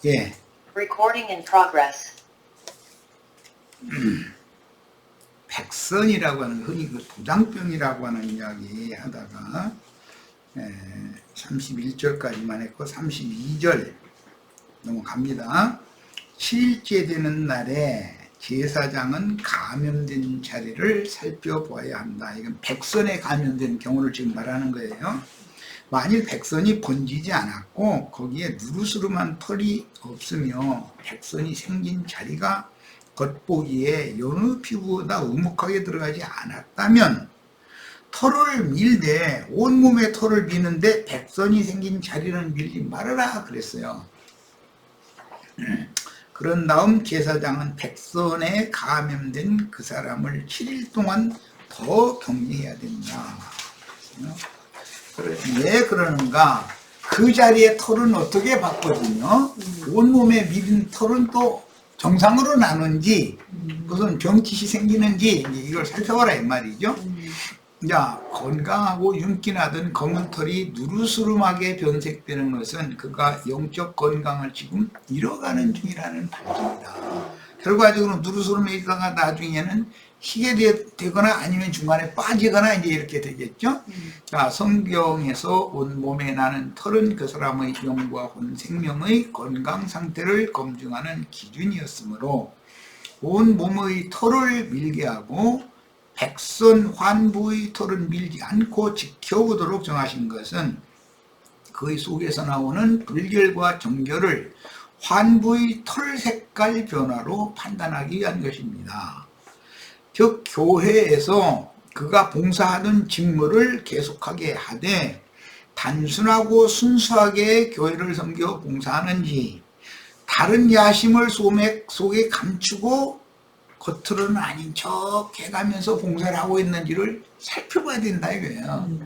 예. Recording in progress. 백선이라고 하는, 흔히 그 도장병이라고 하는 이야기 하다가 31절까지만 했고 32절 넘어갑니다. 7일째 되는 날에 제사장은 감염된 자리를 살펴보아야 한다. 이건 백선에 감염된 경우를 지금 말하는 거예요. 만일 백선이 번지지 않았고 거기에 누르스름한 털이 없으며 백선이 생긴 자리가 겉보기에 여느 피부보다 우묵하게 들어가지 않았다면 털을 밀되 온몸에 털을 미는데 백선이 생긴 자리는 밀지 말아라 그랬어요. 그런 다음 제사장은 백선에 감염된 그 사람을 7일 동안 더 격리해야 된다. 왜 그러는가? 그 자리에 털은 어떻게 바꿔주며 온몸에 밀린 털은 또 정상으로 나는지 무슨 병짓이 생기는지 이걸 살펴봐라 이 말이죠. 자, 건강하고 윤기 나던 검은 털이 누르스름하게 변색되는 것은 그가 영적 건강을 지금 잃어가는 중이라는 발표입니다. 결과적으로 누르스름해지다가 나중에는 희게 되거나 아니면 중간에 빠지거나 이제 이렇게 되겠죠. 자, 성경에서 온몸에 나는 털은 그 사람의 영과 혼 생명의 건강 상태를 검증하는 기준이었으므로 온몸의 털을 밀게 하고 백선 환부의 털은 밀지 않고 지켜보도록 정하신 것은 그 속에서 나오는 불결과 정결을 환부의 털 색깔 변화로 판단하기 위한 것입니다. 즉 교회에서 그가 봉사하는 직무를 계속하게 하되 단순하고 순수하게 교회를 섬겨 봉사하는지 다른 야심을 소맥 속에 감추고 겉으로는 아닌 척 해가면서 봉사를 하고 있는지를 살펴봐야 된다 이거예요.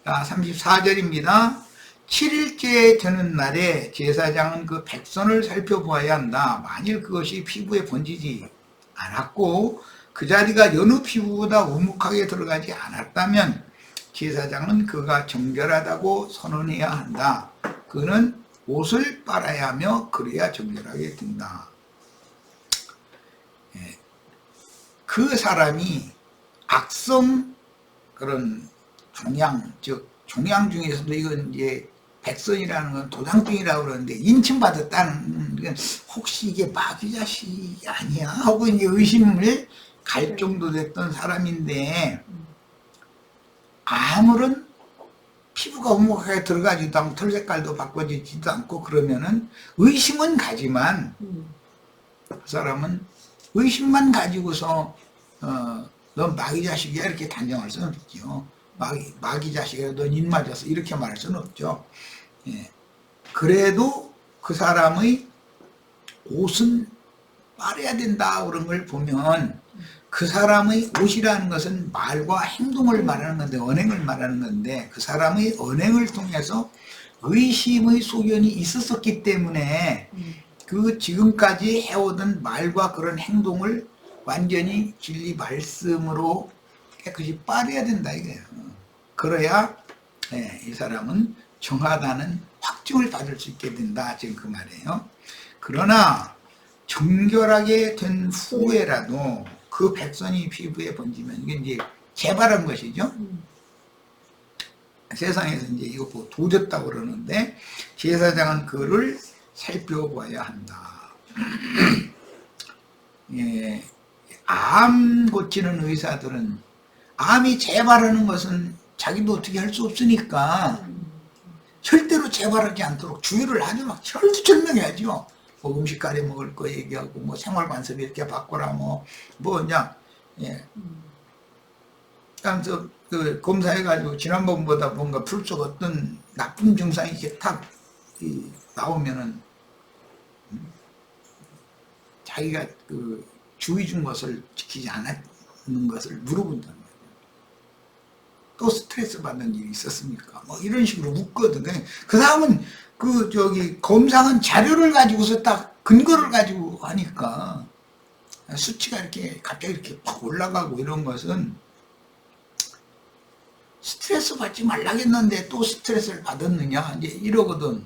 자, 34절입니다. 7일째 되는 날에 제사장은 그 백선을 살펴보아야 한다. 만일 그것이 피부에 번지지 않았고 그 자리가 여느 피부보다 우묵하게 들어가지 않았다면 제사장은 그가 정결하다고 선언해야 한다. 그는 옷을 빨아야 하며 그래야 정결하게 된다. 그 사람이 악성 그런 종양, 즉 종양 중에서도 이건 이제 백선이라는 건 도장병이라고 그러는데 인침받았다는 건 혹시 이게 마귀자식이 아니야 하고 이제 의심을 갈 정도 됐던 사람인데 아무런 피부가 우묵하게 들어가지도 않고 털 색깔도 바꿔지지도 않고 그러면은 의심은 가지만 그 사람은 의심만 가지고서 넌 마귀 자식이야 이렇게 단정할 수는 없죠. 마귀 자식이야 넌 입 맞았어 이렇게 말할 수는 없죠. 예. 그래도 그 사람의 옷은 빨아야 된다 그런 걸 보면 그 사람의 옷이라는 것은 말과 행동을 말하는 건데 언행을 말하는 건데 그 사람의 언행을 통해서 의심의 소견이 있었기 때문에 그 지금까지 해오던 말과 그런 행동을 완전히 진리 말씀으로 깨끗이 빨아야 된다 이거예요. 그래야 이 사람은 정하다는 확증을 받을 수 있게 된다 지금 그 말이에요. 그러나 정결하게 된 후에라도 그 백선이 피부에 번지면 이게 이제 재발한 것이죠. 세상에서 이제 이거 보고 도졌다고 그러는데 제사장은 그를 살펴봐야 한다. 예, 암 고치는 의사들은 암이 재발하는 것은 자기도 어떻게 할 수 없으니까 절대로 재발하지 않도록 주의를 아주 막 철두철명해야죠. 뭐 음식 가려 먹을 거 얘기하고 뭐 생활관습 이렇게 바꿔라 뭐냐 예. 그래서 그 검사해가지고 지난번보다 뭔가 불쑥 어떤 나쁜 증상이 이렇게 탁 나오면은 자기가 그 주의 준 것을 지키지 않았는 것을 물어본다는 거예요. 또 스트레스 받는 일이 있었습니까? 뭐 이런 식으로 묻거든. 그 사람은 그 검사한 자료를 가지고서 딱 근거를 가지고 하니까 수치가 이렇게 갑자기 이렇게 팍 올라가고 이런 것은 스트레스 받지 말라겠는데 또 스트레스를 받았느냐 이제 이러거든.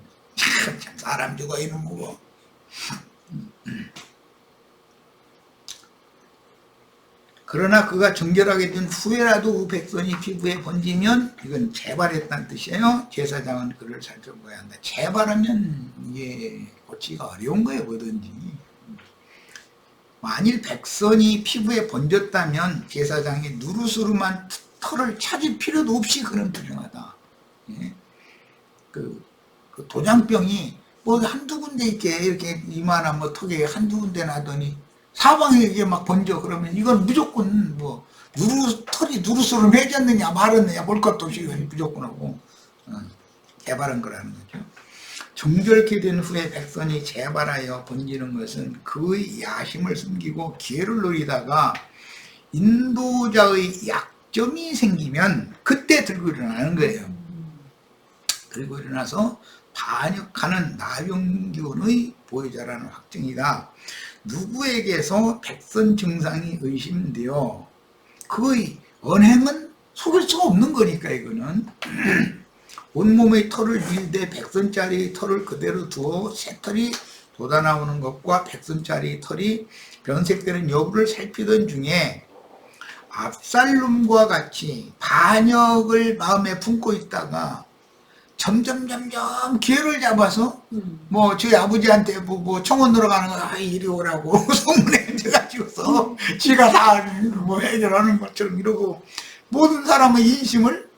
참 사람 죽어 이놈 뭐고. 그러나 그가 정결하게 된 후에라도 백선이 피부에 번지면 이건 재발했다는 뜻이에요. 제사장은 그를 살펴봐야 한다. 재발하면 이게 고치기가 어려운 거예요. 뭐든지. 만일 백선이 피부에 번졌다면 제사장이 누르스름한 털을 찾을 필요도 없이 그는 투명하다. 예? 그 도장병이 뭐 한두 군데 이렇게 이만한 뭐 턱에 한두 군데 나더니 사방에 이게 막 번져. 그러면 이건 무조건 뭐 털이 누르스름해졌느냐 말았느냐 볼 것도 없이 이건 무조건 하고 재발한 거라는 거죠. 정결케 된 후에 백선이 재발하여 번지는 것은 그의 야심을 숨기고 기회를 노리다가 인도자의 약점이 생기면 그때 들고 일어나는 거예요. 들고 일어나서 반역하는 나병균의 보유자라는 확증이다. 누구에게서 백선 증상이 의심되어 그의 언행은 속일 수가 없는 거니까 이거는 온몸의 털을 밀되 백선짜리 털을 그대로 두어 새털이 돋아나오는 것과 백선짜리 털이 변색되는 여부를 살피던 중에 압살롬과 같이 반역을 마음에 품고 있다가 점점 기회를 잡아서 뭐 저희 아버지한테 뭐 청원 들어가는 거 이리 오라고 소문에 앉아가지고서 지가 다 뭐 해결하는 것처럼 이러고 모든 사람의 인심을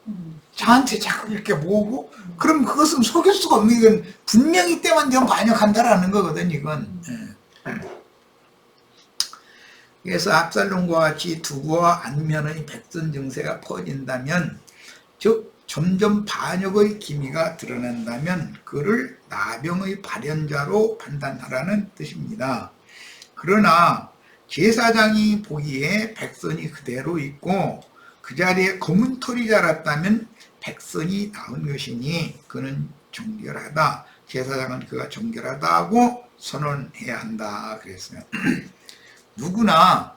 저한테 자꾸 이렇게 모으고 그럼 그것은 속일 수가 없는 이건 분명히 때만 되면 반역한다라는 거거든 이건. 그래서 압살롬과 같이 두부와 안면의 백선 증세가 퍼진다면 즉 점점 반역의 기미가 드러난다면 그를 나병의 발현자로 판단하라는 뜻입니다. 그러나 제사장이 보기에 백선이 그대로 있고 그 자리에 검은 털이 자랐다면 백선이 나은 것이니 그는 정결하다. 제사장은 그가 정결하다 하고 선언해야 한다. 그랬어요. 누구나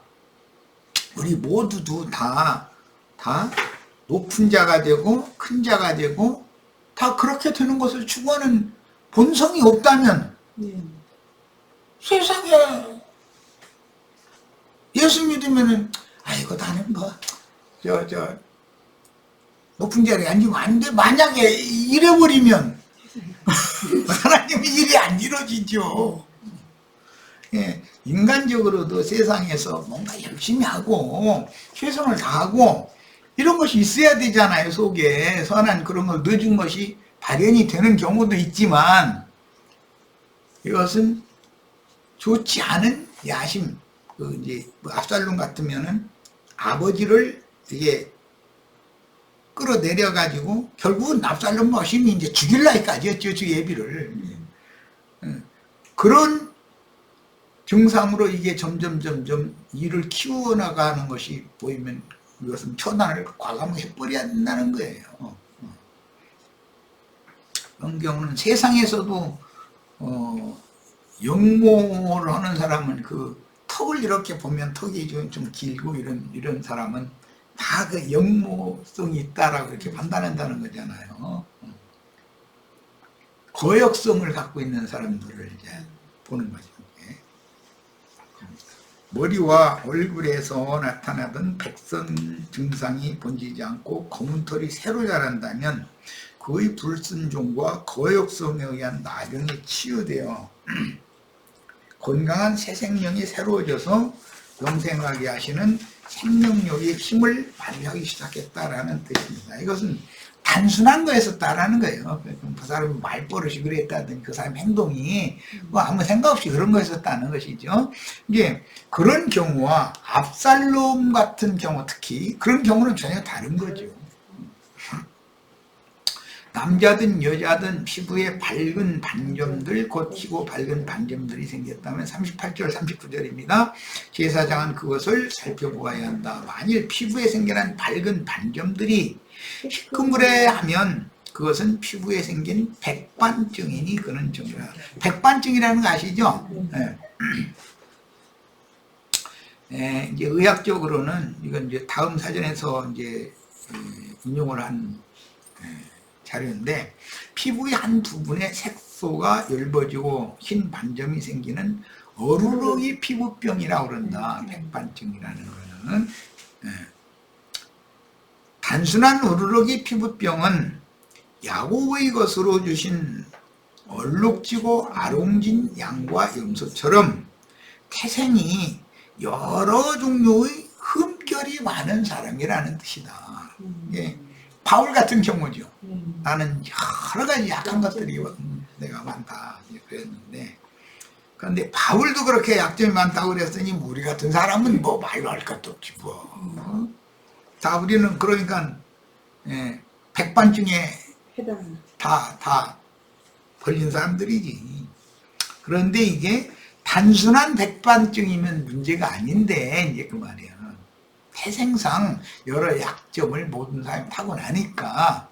우리 모두도 다 높은 자가 되고 큰 자가 되고 다 그렇게 되는 것을 추구하는 본성이 없다면 세상에 예수 믿으면은 아이고 나는 뭐 높은 자리에 앉으면 안 돼. 만약에 이래버리면 하나님의 일이 안 이루어지죠. 예, 인간적으로도 세상에서 뭔가 열심히 하고 최선을 다하고 이런 것이 있어야 되잖아요. 속에 선한 그런 걸 넣어준 것이 발현이 되는 경우도 있지만 이것은 좋지 않은 야심. 이제 압살롬 같으면은 아버지를 이게 끌어내려 가지고 결국은 압살롬 머신이 이제 죽일라기까지였죠. 주 예비를. 그런 증상으로 이게 점점 일을 키워나가는 것이 보이면 이것은 처단을 과감해버려야 된다는 거예요. 그런 경우는 세상에서도 영모를 하는 사람은 그 턱을 이렇게 보면 턱이 좀 길고 이런 사람은 다 그 영모성이 있다라고 이렇게 판단한다는 거잖아요. 거역성을 갖고 있는 사람들을 이제 보는 거죠. 머리와 얼굴에서 나타나던 백선 증상이 번지지 않고 검은 털이 새로 자란다면 그의 불순종과 거역성에 의한 나병이 치유되어 건강한 새 생명이 새로워져서 영생하게 하시는 생명력의 힘을 발휘하기 시작했다라는 뜻입니다. 이것은 단순한 거에서 따라는 거예요. 그 사람이 말버릇이 그랬다든지 그 사람 행동이 뭐 아무 생각 없이 그런 거였었다는 것이죠. 이제 그런 경우와 압살롬 같은 경우 특히 그런 경우는 전혀 다른 거죠. 남자든 여자든 피부에 밝은 반점들, 곧 희고 밝은 반점들이 생겼다면 38절, 39절입니다. 제사장은 그것을 살펴보아야 한다. 만일 피부에 생겨난 밝은 반점들이 희끄무레 하면 그것은 피부에 생긴 백반증이니 그는 정결하다. 백반증이라는 거 아시죠? 이제 의학적으로는 이건 이제 다음 사전에서 이제 인용을 한 자료인데 피부의 한 부분에 색소가 엷어지고 흰 반점이 생기는 어루러기 피부병이라고 그런다. 백반증이라는 거는. 예. 단순한 어루러기 피부병은 야곱의 것으로 주신 얼룩지고 아롱진 양과 염소처럼 태생이 여러 종류의 흠결이 많은 사람이라는 뜻이다. 예. 바울 같은 경우죠. 나는 여러 가지 약한 것들이 내가 많다 그랬는데, 그런데 바울도 그렇게 약점이 많다고 그랬더니 우리 같은 사람은 뭐 말로 할 것도 없지 뭐. 다 우리는 그러니까 백반증에 다 걸린 사람들이지. 그런데 이게 단순한 백반증이면 문제가 아닌데 이제 그 말이야. 태생상 여러 약점을 모든 사람이 타고나니까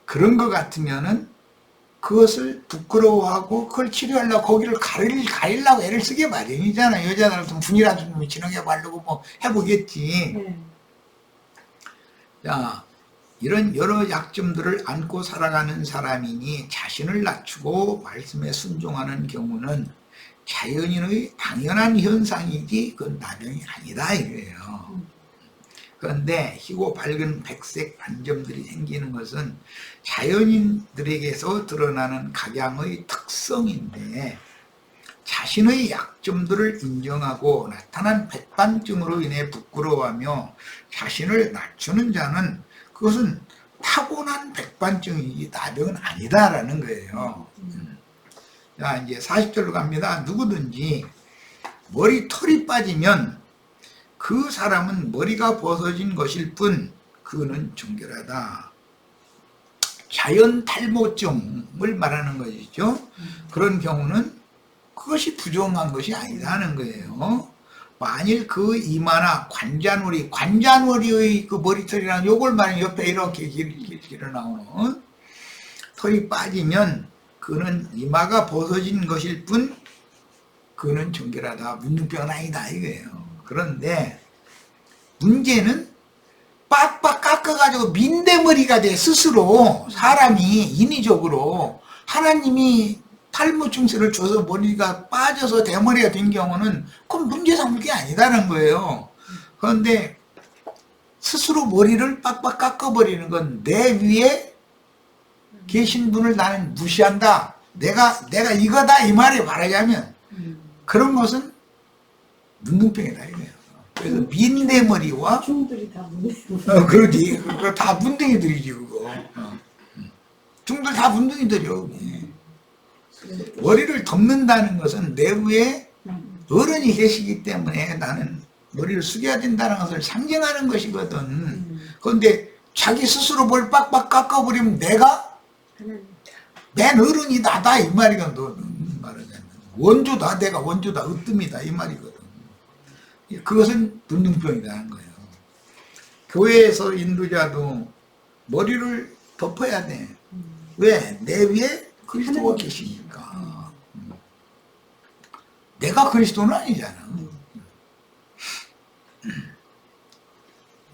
그런 것 같으면은 그것을 부끄러워하고 그걸 치료하려고 거기를 가리려고 애를 쓰게 마련이잖아. 여자들 같으면 분이라도 좀 진하게 바르고 뭐 해보겠지. 자, 이런 여러 약점들을 안고 살아가는 사람이니 자신을 낮추고 말씀에 순종하는 경우는 자연인의 당연한 현상이지 그건 나병이 아니다 이거예요. 그런데 희고 밝은 백색 반점들이 생기는 것은 자연인들에게서 드러나는 각양의 특성인데 자신의 약점들을 인정하고 나타난 백반증으로 인해 부끄러워하며 자신을 낮추는 자는 그것은 타고난 백반증이지 나병은 아니다라는 거예요. 자, 이제 40절로 갑니다. 누구든지 머리털이 빠지면 그 사람은 머리가 벗어진 것일 뿐 그는 정결하다. 자연 탈모증을 말하는 것이죠. 그런 경우는 그것이 부정한 것이 아니라는 거예요. 만일 그 이마나 관자놀이의 그 머리털이랑 요걸 말하면 옆에 이렇게 길게 나오는 털이 빠지면 그는 이마가 벗어진 것일 뿐 그는 정결하다. 문둥병은 아니다 이거예요. 그런데 문제는 빡빡 깎아가지고 민대머리가 돼 스스로 사람이 인위적으로 하나님이 탈모 증세를 줘서 머리가 빠져서 대머리가 된 경우는 그건 문제 삼을 게 아니다는 거예요. 그런데 스스로 머리를 빡빡 깎아버리는 건 내 위에 계신 분을 나는 무시한다. 내가 이거다 이 말에 말하자면 그런 것은 문둥병이다 이거예요. 그래서 민대머리와 중들이 다 문제. 그러지. 그거 다 문둥이들이지 그거. 중들 다 문둥이들이요. 머리를 덮는다는 것은 내부에 어른이 계시기 때문에 나는 머리를 숙여야 된다는 것을 상징하는 것이거든. 그런데 자기 스스로 뭘 빡빡 깎아버리면 내가 맨 어른이 나다 이 말이거든. 너 말하자면 원조다. 내가 원조다. 으뜸이다 이 말이거든. 그것은 문둥병이라는 거예요. 교회에서 인도자도 머리를 덮어야 돼. 왜? 내 위에 그리스도가 계시니까. 내가 그리스도는 아니잖아.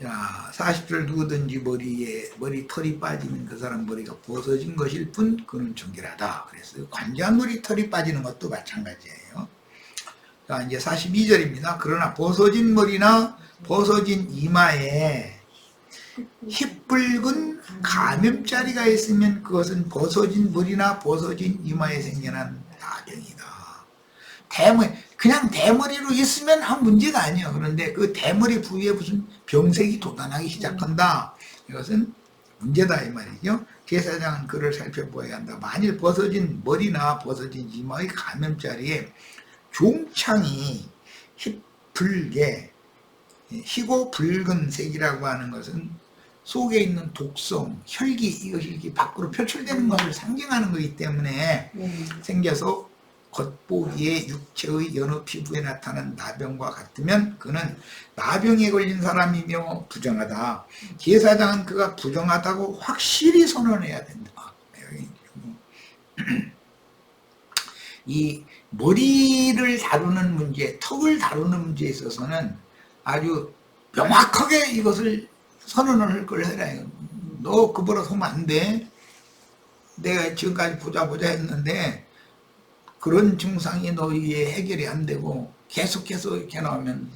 자, 40절 누구든지 머리털이 빠지면 그 사람 머리가 벗어진 것일 뿐 그는 정결하다. 그랬어요. 관자놀이 털이 빠지는 것도 마찬가지예요. 자, 이제 42절입니다. 그러나 벗어진 머리나 벗어진 이마에 흰붉은 감염자리가 있으면 그것은 벗어진 머리나 벗어진 이마에 생겨난 나병이다. 그냥 대머리로 있으면 아무 문제가 아니에요. 그런데 그 대머리 부위에 무슨 병색이 돋아나기 시작한다. 이것은 문제다 이 말이죠. 제사장은 그를 살펴보아야 한다. 만일 벗어진 머리나 벗어진 이마의 감염자리에 종창이 희고 붉은 색이라고 하는 것은 속에 있는 독성, 혈기 밖으로 표출되는 것을 상징하는 것이기 때문에 생겨서 겉보기에 육체의 여느 피부에 나타난 나병과 같으면 그는 나병에 걸린 사람이며 부정하다. 제사장은 그가 부정하다고 확실히 선언해야 된다. 이 머리를 다루는 문제, 턱을 다루는 문제에 있어서는 아주 명확하게 이것을 선언을 할 걸 해라. 너 그 버릇 하면 안 돼. 내가 지금까지 보자 했는데 그런 증상이 너희의 해결이 안 되고 계속해서 이렇게 나오면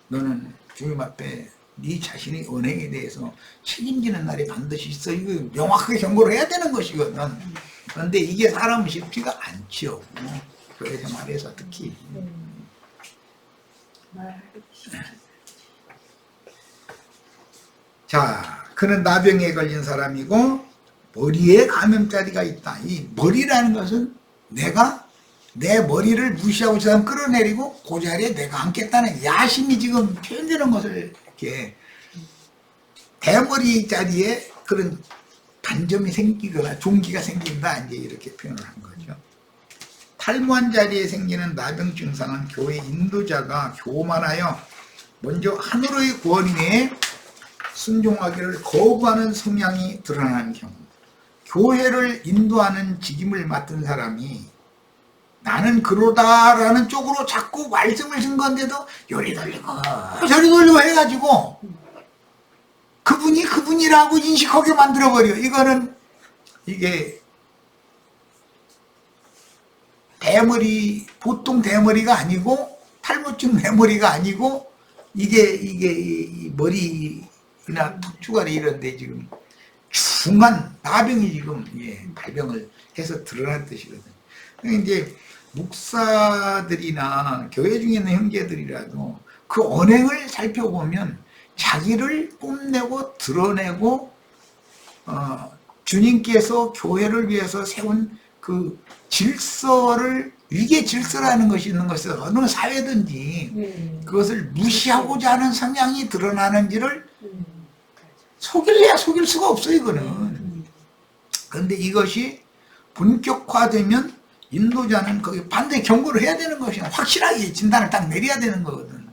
너는 주님 앞에 네 자신의 언행에 대해서 책임지는 날이 반드시 있어. 이거 명확하게 경고를 해야 되는 것이거든. 그런데 이게 사람은 쉽지가 않지요. 교회에서 말해서 특히. 자, 그는 나병에 걸린 사람이고 머리에 감염자리가 있다. 이 머리라는 것은 내가 내 머리를 무시하고 저 사람 끌어내리고 그 자리에 내가 앉겠다는 야심이 지금 표현되는 것을 이렇게 대머리 자리에 그런 반점이 생기거나 종기가 생긴다, 이제 이렇게 표현을 한 거죠. 탈모한 자리에 생기는 나병 증상은 교회 인도자가 교만하여 먼저 하늘의 구원에 순종하기를 거부하는 성향이 드러나는 경우, 교회를 인도하는 직임을 맡은 사람이 나는 그러다라는 쪽으로 자꾸 말씀을 준 건데도 요리 돌리고 저리 돌리고 해가지고 그분이 그분이라고 인식하게 만들어버려. 이거는 이게 대머리, 보통 대머리가 아니고 탈모증 대머리가 아니고 이게 이 머리나 턱주가리 이런데 지금 중한 나병이 지금 발병을 해서 드러난 뜻이거든요. 이제 목사들이나 교회 중에 있는 형제들이라도 그 언행을 살펴보면 자기를 뽐내고 드러내고 주님께서 교회를 위해서 세운 그 질서를, 위계 질서라는 것이 있는 것은 어느 사회든지 그것을 무시하고자 하는 성향이 드러나는지를 속일래야 속일 수가 없어요, 이거는. 그런데 이것이 본격화되면 인도자는 거기 반드시 경고를 해야 되는 것이야. 확실하게 진단을 딱 내려야 되는 거거든.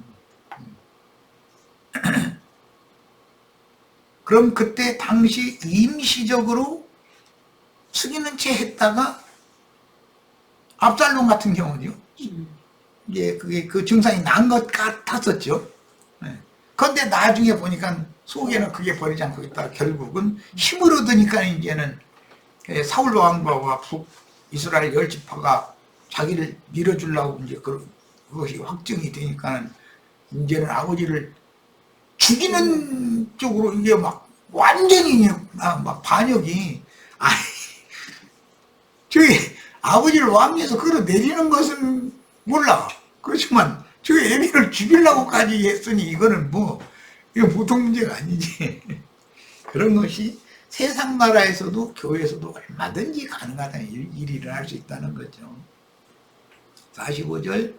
그럼 그때 당시 임시적으로 숙이는 채 했다가 압살롬 같은 경우죠. 이제 그게 그 증상이 난 것 같았었죠. 그런데 나중에 보니까 속에는 그게 버리지 않고 있다. 결국은 힘을 얻으니까 이제는 사울 왕과 이스라엘 열지파가 자기를 밀어주려고 이제 그것이 확정이 되니까 이제는 아버지를 죽이는 쪽으로 이게 막 완전히 막 반역이, 저기 아버지를 왕위에서 끌어내리는 것은 몰라. 그렇지만 저기 애비를 죽이려고까지 했으니 이거는 이거 보통 문제가 아니지. 그런 것이 세상 나라에서도 교회에서도 얼마든지 가능하다는 일이 일어날 수 있다는 거죠. 45절.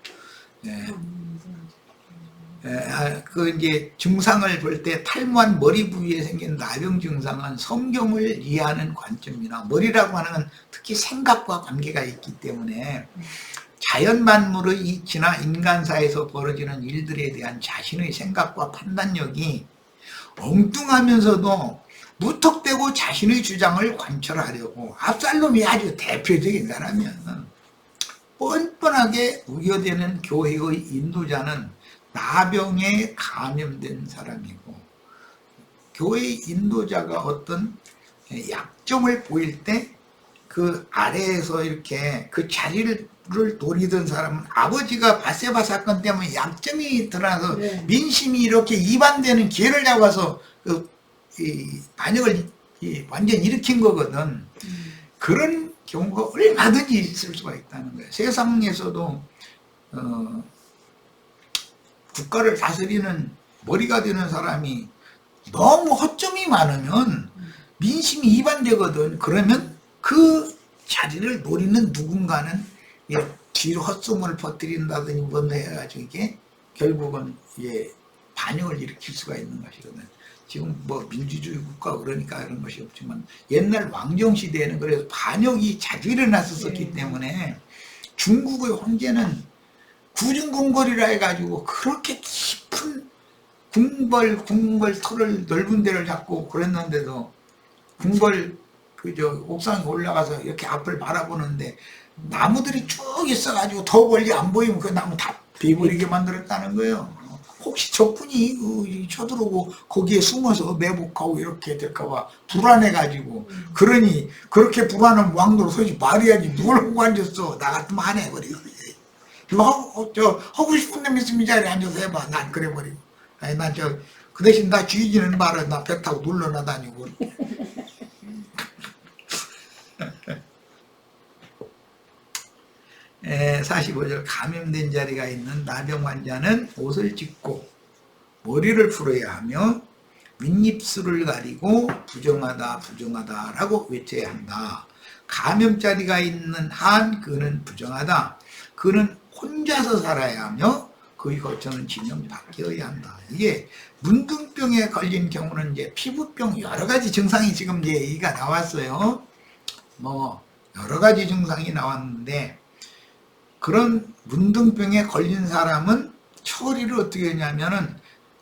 그 이제 증상을 볼 때 탈모한 머리 부위에 생긴 나병 증상은 성경을 이해하는 관점이나 머리라고 하는 건 특히 생각과 관계가 있기 때문에 자연 만물의 이치나 인간사에서 벌어지는 일들에 대한 자신의 생각과 판단력이 엉뚱하면서도 무턱대고 자신의 주장을 관철하려고, 압살롬이 아주 대표적인 사람이야. 뻔뻔하게 우겨대는 교회의 인도자는 나병에 감염된 사람이고, 교회의 인도자가 어떤 약점을 보일 때 그 아래에서 이렇게 그 자리를 노리던 사람은 아버지가 바세바 사건 때문에 약점이 드러나서 민심이 이렇게 이반되는 기회를 잡아서 반역을 완전히 일으킨 거거든. 그런 경우가 얼마든지 있을 수가 있다는 거예요. 세상에서도 국가를 다스리는 머리가 되는 사람이 너무 허점이 많으면 민심이 이반되거든. 그러면 그 자리를 노리는 누군가는 뒤로 헛소문을 퍼뜨린다든지 뭔가 해가지고 이게 결국은 반역을 일으킬 수가 있는 것이거든. 지금 민주주의 국가 그러니까 그런 것이 없지만 옛날 왕정 시대에는 그래서 반역이 자주 일어났었기 때문에 중국의 황제는 구중궁궐이라 해가지고 그렇게 깊은 궁궐 털을 넓은 데를 잡고 그랬는데도 궁궐 옥상에 올라가서 이렇게 앞을 바라보는데 나무들이 쭉 있어가지고 더 멀리 안 보이면 그 나무 다 비버리게 만들었다는 거예요. 혹시 적군이 쳐들어오고 거기에 숨어서 매복하고 이렇게 될까봐 불안해가지고 그러니 그렇게 불안한 왕도로 서지 말해야지 뭘 하고 앉았어. 나 같으면 안 해버리고 하고 싶은 데 있으면 이 자리에 앉아서 해봐. 난 그래버리고 아니 난 그 대신 나 쥐지는 말아. 나 배 타고 놀러나 다니고 45절 감염된 자리가 있는 나병 환자는 옷을 찢고 머리를 풀어야 하며 윗입술을 가리고 부정하다 부정하다 라고 외쳐야 한다. 감염 자리가 있는 한 그는 부정하다. 그는 혼자서 살아야 하며 그의 거처는 진영 밖이어야 한다. 이게 문둥병에 걸린 경우는 이제 피부병 여러 가지 증상이 지금 이제 얘기가 나왔어요. 뭐 여러 가지 증상이 나왔는데 그런 문둥병에 걸린 사람은 처리를 어떻게 하냐면은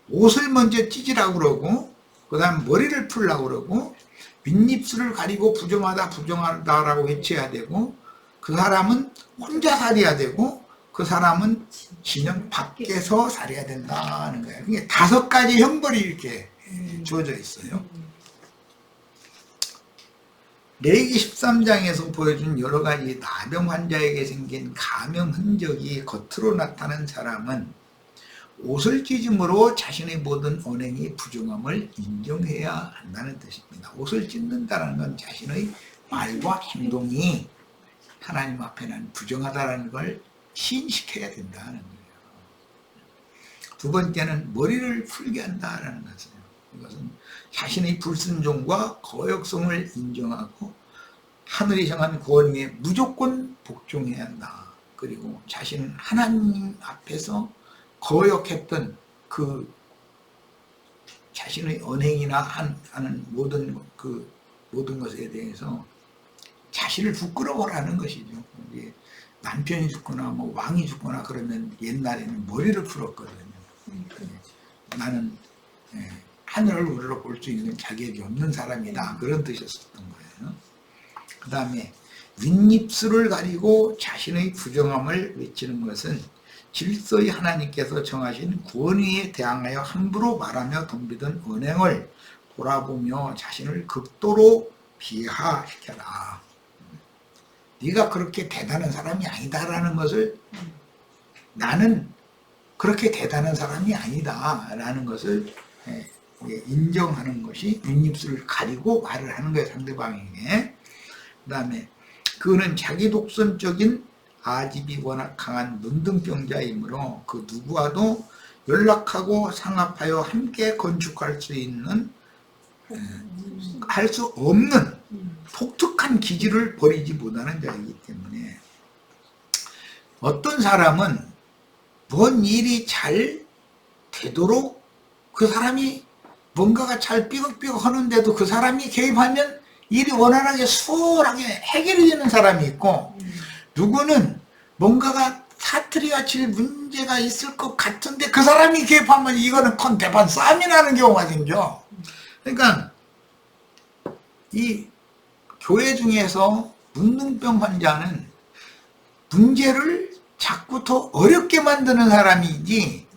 옷을 먼저 찢으라고 그러고 그 다음 머리를 풀라고 그러고 윗입술을 가리고 부정하다 부정하다라고 외쳐야 되고 그 사람은 혼자 살아야 되고 그 사람은 진영 밖에서 살아야 된다는 거예요. 그게 5가지 형벌이 이렇게 주어져 있어요. 레위기 13장에서 보여준 여러 가지 나병 환자에게 생긴 감염 흔적이 겉으로 나타난 사람은 옷을 찢음으로 자신의 모든 언행이 부정함을 인정해야 한다는 뜻입니다. 옷을 찢는다는 건 자신의 말과 행동이 하나님 앞에는 부정하다는 걸 시인시켜야 된다는 거예요. 두 번째는 머리를 풀게 한다는 것은 이것은 자신의 불순종과 거역성을 인정하고 하늘이 정한 구원에 무조건 복종해야 한다. 그리고 자신은 하나님 앞에서 거역했던 그 자신의 언행이나 하는 모든 것에 대해서 자신을 부끄러워하는 것이죠. 남편이 죽거나 뭐 왕이 죽거나 그러면 옛날에는 머리를 풀었거든요. 나는 하늘을 우러러 볼 수 있는 자격이 없는 사람이다. 그런 뜻이었던 거예요. 그 다음에 윗입술을 가리고 자신의 부정함을 외치는 것은 질서의 하나님께서 정하신 권위에 대항하여 함부로 말하며 덤비던 언행을 돌아보며 자신을 극도로 비하시켜라. 네가 그렇게 대단한 사람이 아니다라는 것을 나는 그렇게 대단한 사람이 아니다라는 것을 인정하는 것이 윗입술을 가리고 말을 하는 거예요. 상대방에게. 그 다음에 그는 자기 독선적인 아집이 워낙 강한 문둥병자이므로 그 누구와도 연락하고 상합하여 함께 건축할 수 있는 할 수 없는 독특한 기질을 버리지 못하는 자이기 때문에 어떤 사람은 뭔 일이 잘 되도록 그 사람이 뭔가가 잘 삐걱삐걱 하는데도 그 사람이 개입하면 일이 원활하게 수월하게 해결이 되는 사람이 있고 누구는 뭔가가 사투리가 칠 문제가 있을 것 같은데 그 사람이 개입하면 이거는 컨대반 싸움이 나는 경우가 생겨. 그러니까 이 교회 중에서 문둥병 환자는 문제를 자꾸 더 어렵게 만드는 사람이지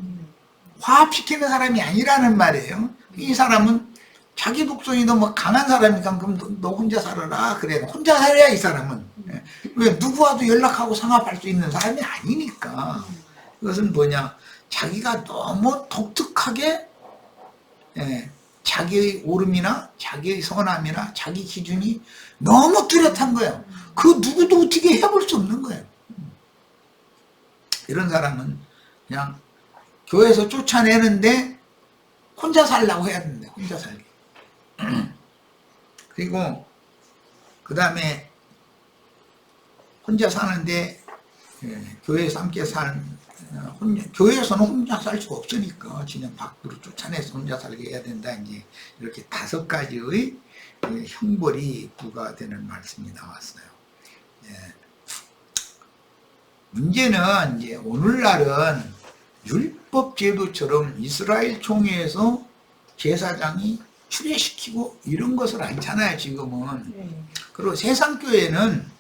화합시키는 사람이 아니라는 말이에요. 이 사람은 자기 독성이 너무 강한 사람이니까 그럼 너 혼자 살아라 그래. 혼자 살아야 이 사람은. 왜 누구와도 연락하고 상합할 수 있는 사람이 아니니까. 그것은 뭐냐, 자기가 너무 독특하게 자기의 옳음이나 자기의 선함이나 자기 기준이 너무 뚜렷한 거예요. 그 누구도 어떻게 해볼 수 없는 거예요. 이런 사람은 그냥 교회에서 쫓아내는데 혼자 살라고 해야 되는데 혼자 살게. 그리고 그 다음에 혼자 사는데 교회에서 함께 교회에서는 혼자 살 수가 없으니까 진영 밖으로 쫓아내서 혼자 살게 해야 된다. 이제 이렇게 5가지의 형벌이 부과되는 말씀이 나왔어요. 문제는 이제 오늘날은 율법 제도처럼 이스라엘 총회에서 제사장이 추례시키고 이런 것을 않잖아요, 지금은. 그리고 세상 교회는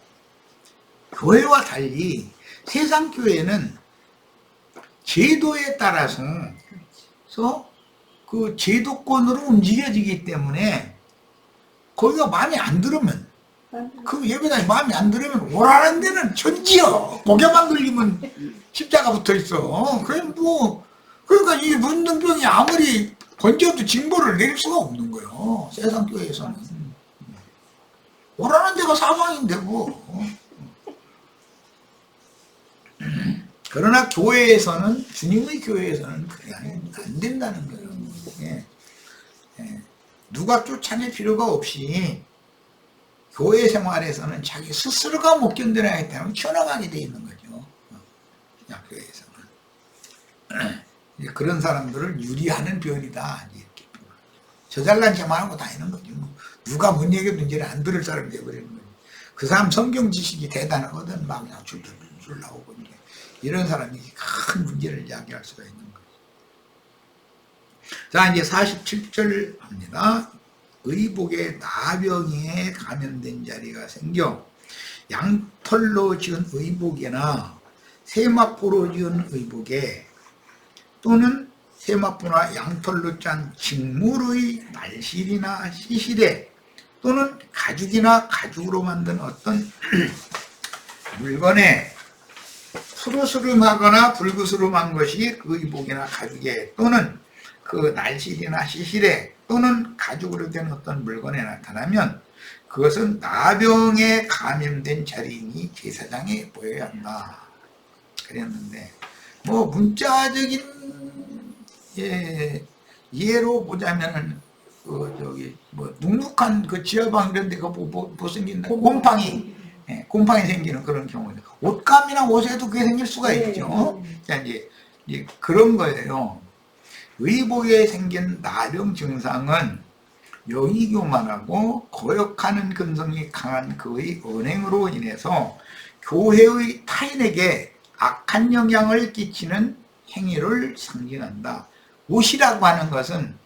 교회와 달리 세상 교회는 제도에 따라서 그래서 그 제도권으로 움직여지기 때문에 거기가 마음에 안 들으면 그 예배당이 마음에 안 들으면 오라는 데는 전지요. 고개만 돌리면 십자가 붙어 있어. 그러니까 이 문둥병이 아무리 건져도 징벌을 내릴 수가 없는 거예요. 세상 교회에서는. 오라는 데가 사방인데 뭐. 그러나 교회에서는, 주님의 교회에서는 그게 안 된다는 거예요. 예. 예. 누가 쫓아낼 필요가 없이 교회 생활에서는 자기 스스로가 못 견뎌내기 때문에 튀어나가게 돼 있는 거죠. 교회에서는. 그런 사람들을 유리하는 별이다. 이렇게. 저 잘난 척만 하고 다니는 거죠. 누가 뭔 얘기도 이제는 안 들을 사람이 되어버리는 거죠. 그 사람 성경 지식이 대단하거든. 막 그냥 줄줄줄 나오고. 이런 사람이 큰 문제를 야기할 수가 있는 거죠. 자, 이제 47절 합니다. 의복에 나병에 감염된 자리가 생겨 양털로 지은 의복에나 세마포로 지은 의복에 또는 세마포나 양털로 짠 직물의 말실이나 시실에 또는 가죽이나 가죽으로 만든 어떤 물건에 수르스름하거나 불구스름한 것이 그 의복이나 가죽에 또는 그 날실이나 시실에 또는 가죽으로 된 어떤 물건에 나타나면 그것은 나병에 감염된 자리이니 제사장에 보여야 한다. 그랬는데 뭐 문자적인 예로 보자면은 그 저기 뭐 눅눅한 그 지하방 이런 데가 뭐 생긴다. 곰팡이 생기는 그런 경우는 옷감이나 옷에도 그게 생길 수가 있죠. 자, 이제 그런 거예요. 의복에 생긴 나병 증상은 영이교만하고 거역하는 근성이 강한 그의 언행으로 인해서 교회의 타인에게 악한 영향을 끼치는 행위를 상징한다. 옷이라고 하는 것은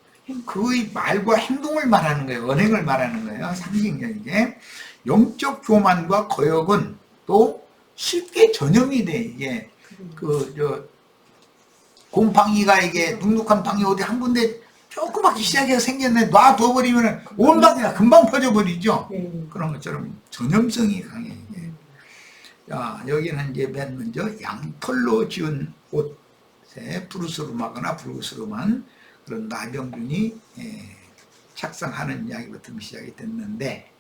그의 말과 행동을 말하는 거예요. 언행을 말하는 거예요. 상징적이게. 영적 교만과 거역은 또 쉽게 전염이 돼. 이게 곰팡이가 이게 눅눅한 방이 어디 한 군데 조그맣게 시작해서 생겼는데 놔둬버리면 온 방에가 금방 퍼져버리죠. 그런 것처럼 전염성이 강해. 이게. 자, 여기는 이제 맨 먼저 양털로 지은 옷에 푸르스름하거나 불구스름한 그런 나병균이 착상하는 이야기부터 시작이 됐는데,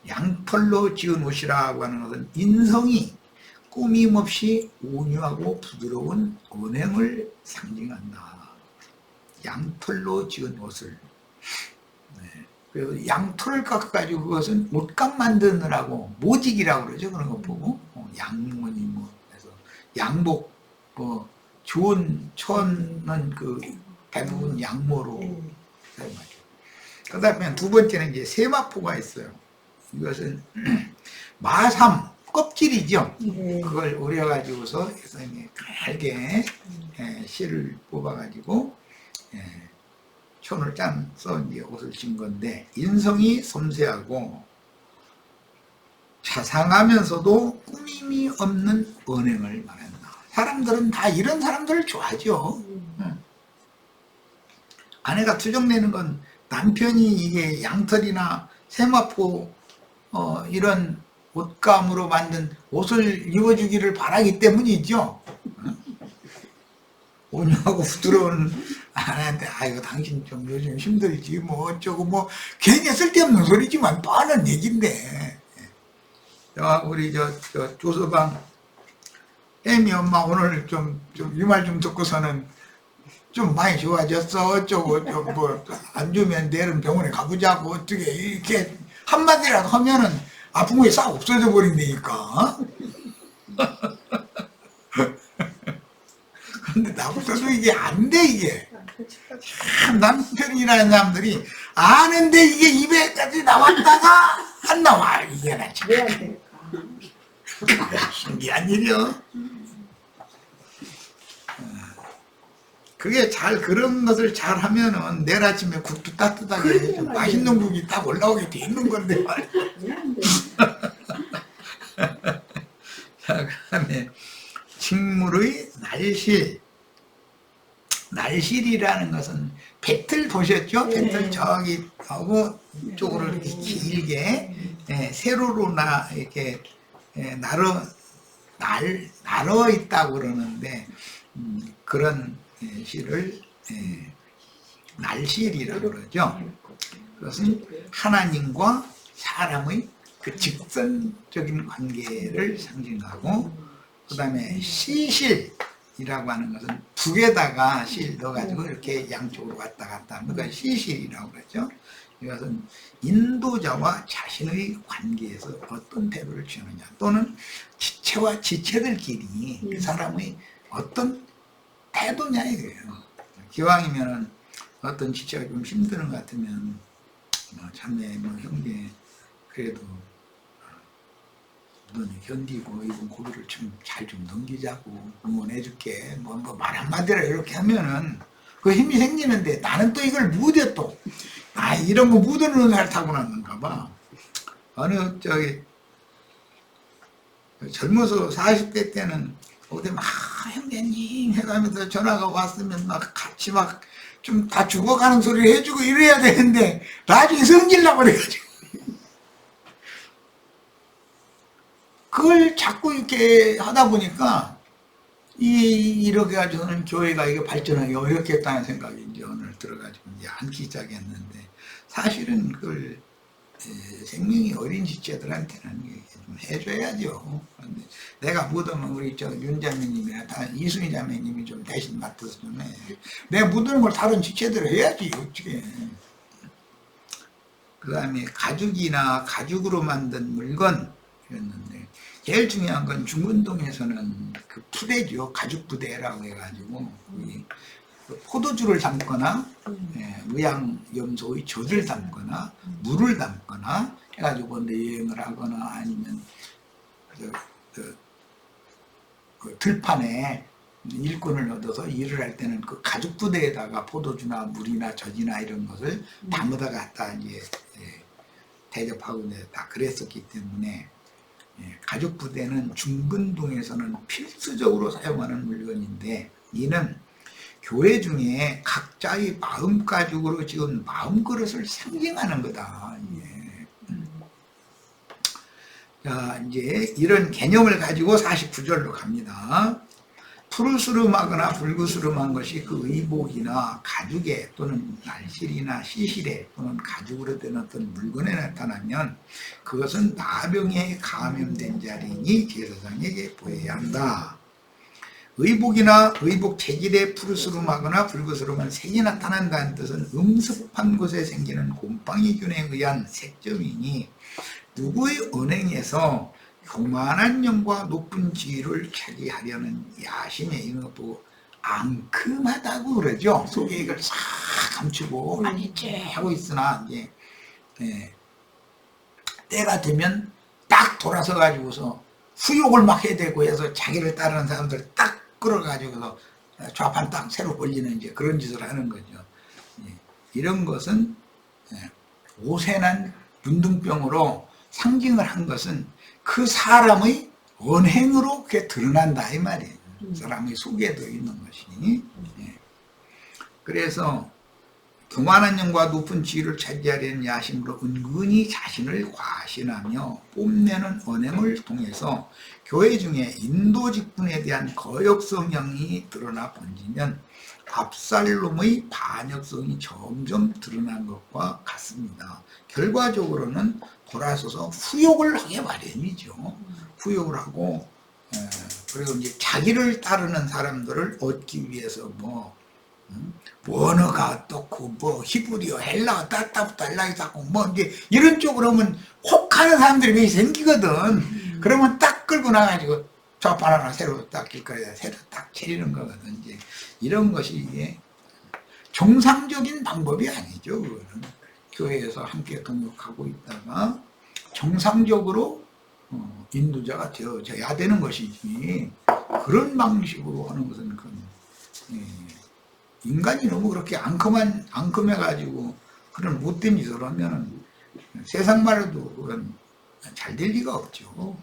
양털로 지은 옷이라고 하는 것은 인성이 꾸밈없이 온유하고 부드러운 언행을 상징한다. 양털로 지은 옷을. 그래서 양털을 깎아가지고 그것은 옷감 만드느라고 모직이라고 그러죠. 그런 거 보고. 양모니 뭐. 그래서 양복, 뭐, 좋은 천은 그 대부분 양모로 사용하죠. 그 다음에 두 번째는 이제 세마포가 있어요. 이것은 마삼 껍질이죠. 그걸 우려가지고서 갈게 실을 뽑아가지고 천을 짜서 이제 옷을 진 건데, 인성이 섬세하고 자상하면서도 꾸밈이 없는 언행을 말한다. 사람들은 다 이런 사람들을 좋아하죠. 아내가 투정내는 건 남편이 이게 양털이나 세마포 이런 옷감으로 만든 옷을 입어주기를 바라기 때문이죠. 온유하고 부드러운 아내한테 아이고 당신 좀 요즘 힘들지 뭐 어쩌고 뭐 괜히 쓸데없는 소리지만 뻔한 얘긴데. 우리 저 조서방 애미 엄마 오늘 좀 이 말 좀 듣고서는 좀 많이 좋아졌어 어쩌고 뭐 안 좋으면 내일은 병원에 가보자고 어떻게 이렇게 한마디라도 하면은 아픈 게 싹 없어져 버린다니까. 근데 나부터도 이게 안 돼, 이게. 참 남편이라는 사람들이 아는데 이게 입에까지 나왔다가 안 나와. 이게 나 참. 왜 안 될까? 신기한 일이요. 그게 그런 것을 잘 하면은 내일 아침에 국도 따뜻하게 좀 맛있는 국이 딱 올라오게 돼 있는 건데 말이야. 자, 그 다음에 직물의 날실. 날실이라는 것은 배틀 보셨죠? 네. 배틀 저기 하고 쪽으로 이렇게 길게 세로로나 이렇게 나눠 있다고 그러는데 그런 시를 날실이라고 그러죠. 그것은 하나님과 사람의 그 직선적인 관계를 상징하고, 그 다음에 시실이라고 하는 것은 북에다가 실 넣어가지고 이렇게 양쪽으로 왔다 갔다 하는 거 시실이라고 그러죠. 이것은 인도자와 자신의 관계에서 어떤 태도를 취하느냐, 또는 지체와 지체들끼리 그 사람의 어떤 태도냐 이거예요. 기왕이면은 어떤 지체가 좀 힘드는 것 같으면 자매, 형제, 그래도 너는 견디고 이번 고비를 좀 잘 좀 넘기자고 응원해줄게, 뭐 말 한마디라 이렇게 하면은 그 힘이 생기는데, 나는 또 이걸 묻어 또 이런 거 묻어놓는 살 타고났는가 봐. 어느 저기 젊어서 40대 때는 어디 막 형제님 해가면서 전화가 왔으면 막 같이 막 좀 다 죽어가는 소리를 해주고 이래야 되는데, 나중에 성질나고 그래가지고 그걸 자꾸 이렇게 하다 보니까 이렇게 가지고는 교회가 이게 발전하기 어렵겠다는 생각이 이제 오늘 들어가지고 이제 앉기 시작했는데, 사실은 그걸 생명이 어린 지체들한테는 이렇게 좀 해줘야죠. 그런데 내가 묻으면 우리 윤 자매님이나 이순희 자매님이 좀 대신 맡아서 좀 해. 내가 묻는 걸 다른 지체들 해야지 어떻게. 그 다음에 가죽이나 가죽으로 만든 물건이었는데, 제일 중요한 건 중문동에서는 그 부대죠. 가죽 부대라고 해가지고 그 포도주를 담거나 의양염소의 젖을 담거나 물을 담거나 해가지고 근데 여행을 하거나 아니면 그 들판에 일꾼을 얻어서 일을 할 때는 그 가죽 부대에다가 포도주나 물이나 젖이나 이런 것을 담아다 갖다 이제 대접하고 이제 다 그랬었기 때문에, 가죽 부대는 중근동에서는 필수적으로 사용하는 물건인데, 이는 교회 중에 각자의 마음 가죽으로 지은 마음 그릇을 상징하는 거다. 자, 이제 이런 개념을 가지고 49절로 갑니다. 푸르스름하거나 붉으스름한 것이 그 의복이나 가죽에 또는 날실이나 시실에 또는 가죽으로 된 어떤 물건에 나타나면 그것은 나병에 감염된 자리니 제사장에게 보여야 한다. 의복이나 의복 체질에 푸르스름하거나 붉으스름한 색이 나타난다는 뜻은 음습한 곳에 생기는 곰팡이균에 의한 색점이니, 누구의 언행에서 교만한 영과 높은 지위를 차지하려는 야심에 이런 거 보고 앙큼하다고 그러죠. 속에 이걸 싹 감추고 아니지 하고 있으나, 이제 때가 되면 딱 돌아서 가지고서 후욕을 막 해대고 해서 자기를 따르는 사람들 딱 끌어가지고서 좌판 딱 새로 벌리는 이제 그런 짓을 하는 거죠. 이런 것은 오세난 문둥병으로 상징을 한 것은 그 사람의 언행으로 그게 드러난다 이 말이에요. 사람의 속에도 있는 것이. 그래서 교만한 영과 높은 지위를 차지하려는 야심으로 은근히 자신을 과신하며 뽐내는 언행을 통해서 교회 중에 인도 직분에 대한 거역 성향이 드러나 번지면 압살롬의 반역성이 점점 드러난 것과 같습니다. 결과적으로는 돌아서서 후욕을 하게 마련이죠. 후욕을 하고, 그리고 이제 자기를 따르는 사람들을 얻기 위해서 원어가 어떻고 히브리어 헬라어 달라이다고 이제 이런 쪽으로 하면 혹하는 사람들이 왜 생기거든. 그러면 딱 끌고 나가지고 좌판 하나 새로 딱 길거리에 새로 딱 차리는 거거든. 이제 이런 것이 이게 정상적인 방법이 아니죠. 그거는 교회에서 함께 동역하고 있다가 정상적으로 인도자가 되어져야 되는 것이지, 그런 방식으로 하는 것은 인간이 너무 그렇게 앙큼해가지고 그런 못된 짓을 하면은 세상 말로도 그건 잘 될 리가 없죠.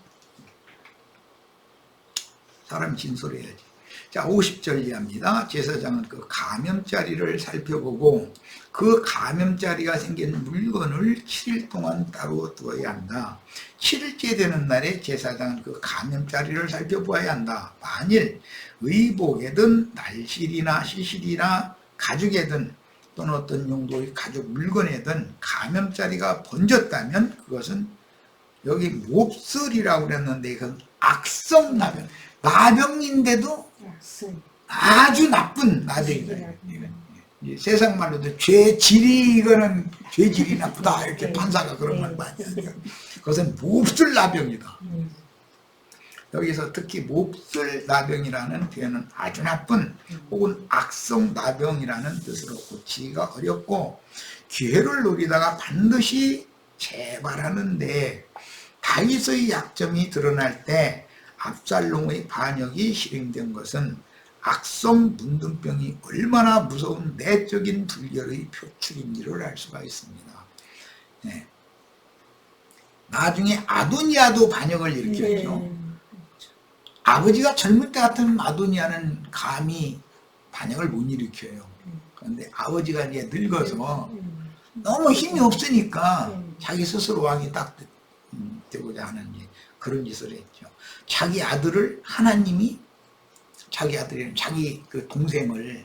사람이 진솔해야지. 자, 50절 이하입니다. 제사장은 그 감염자리를 살펴보고 그 감염자리가 생긴 물건을 7일 동안 따로 두어야 한다. 7일째 되는 날에 제사장은 그 감염자리를 살펴보아야 한다. 만일 의복에든 날실이나 시실이나 가죽에든 또는 어떤 용도의 가죽 물건에든 감염자리가 번졌다면 그것은 여기 몹쓸이라고 그랬는데 이건 악성 나병. 나병인데도 아주 나쁜 나병이다. 세상 말로도 죄질이 이거는 죄질이 나쁘다 이렇게 판사가 그런 말 많이 하니까 그것은 몹쓸 나병이다. 여기서 특히 몹쓸 나병이라는 표현은 아주 나쁜 혹은 악성 나병이라는 뜻으로 고치기가 어렵고 기회를 노리다가 반드시 재발하는데 다윗의 약점이 드러날 때 압살롬의 반역이 실행된 것은 악성 문둥병이 얼마나 무서운 내적인 불결의 표출인지를 알 수가 있습니다. 네. 나중에 아도니아도 반역을 일으켰죠. 아버지가 젊을 때 같은 아도니아는 감히 반역을 못 일으켜요. 그런데 아버지가 이제 늙어서 너무 힘이 없으니까 자기 스스로 왕이 딱 되고자 하는 그런 짓을 했죠. 자기 아들을 하나님이 자기 그 동생을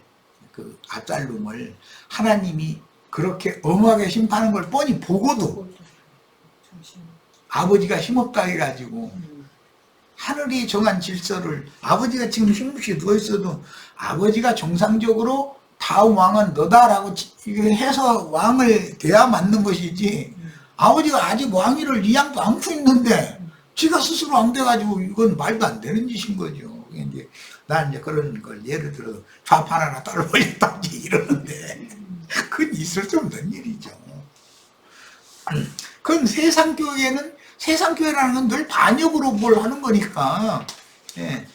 그 압살롬을 하나님이 그렇게 엄하게 심판하는 걸 뻔히 보고도 아버지가 힘없다 해가지고 하늘이 정한 질서를 아버지가 지금 힘없이 누워있어도 아버지가 정상적으로 다음 왕은 너다라고 해서 왕을 돼야 맞는 것이지 아버지가 아직 왕위를 이양도 않고 있는데 지가 스스로 왕 돼가지고 이건 말도 안 되는 짓인 거죠. 이제 난 이제 그런 걸 예를 들어 좌판 하나 따로 벌렸다든지 이러는데 그건 있을 수 없는 일이죠. 그럼 세상 교회라는 건 늘 반역으로 뭘 하는 거니까 예,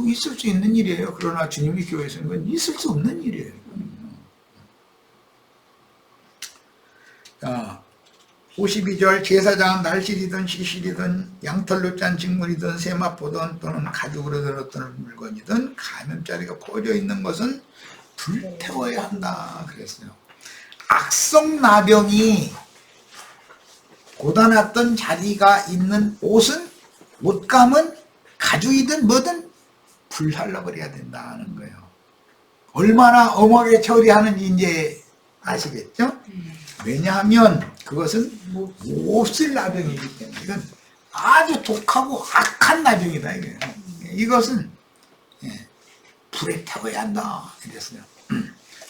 있을 수 있는 일이에요. 그러나 주님의 교회에서는 그건 있을 수 없는 일이에요. 자, 52절 제사장은 날실이든 시실이든 양털로 짠 직물이든 세마포든 또는 가죽으로 된 어떤 물건이든 감염자리가 퍼져 있는 것은 불태워야 한다 그랬어요. 악성 나병이 고단했던 자리가 있는 옷감은 가죽이든 뭐든 불살라버려야 된다는 거예요. 얼마나 엄하게 처리하는지 이제 아시겠죠? 왜냐하면 그것은 몹쓸 나병이기 때문에 이건 아주 독하고 악한 나병이다 이거예요. 이것은 불에 태워야 한다 이랬어요.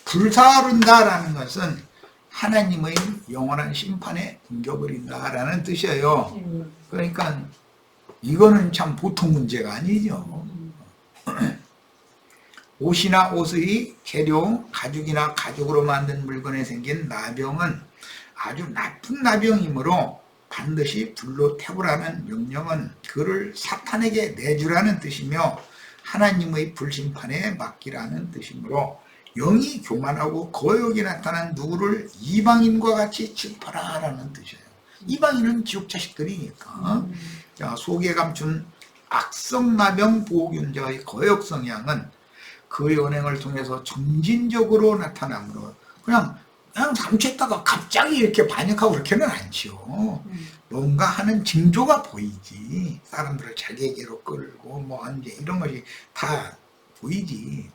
불사른다라는 것은 하나님의 영원한 심판에 옮겨버린다라는 뜻이에요. 그러니까 이거는 참 보통 문제가 아니죠. 옷이나 옷의 재료, 가죽이나 가죽으로 만든 물건에 생긴 나병은 아주 나쁜 나병이므로 반드시 불로 태우라는 명령은 그를 사탄에게 내주라는 뜻이며 하나님의 불심판에 맡기라는 뜻이므로 영이 교만하고 거역이 나타난 누구를 이방인과 같이 취급하라라는 뜻이에요. 이방인은 지옥 자식들이니까. 자, 속에 감춘 악성나병 보균자의 거역 성향은 그의 언행을 통해서 점진적으로 나타나므로 그냥 감췄다가 갑자기 이렇게 반역하고 그렇게는 않죠. 뭔가 하는 징조가 보이지. 사람들을 자기에게로 끌고 뭐 이제 이런 것이 다 보이지.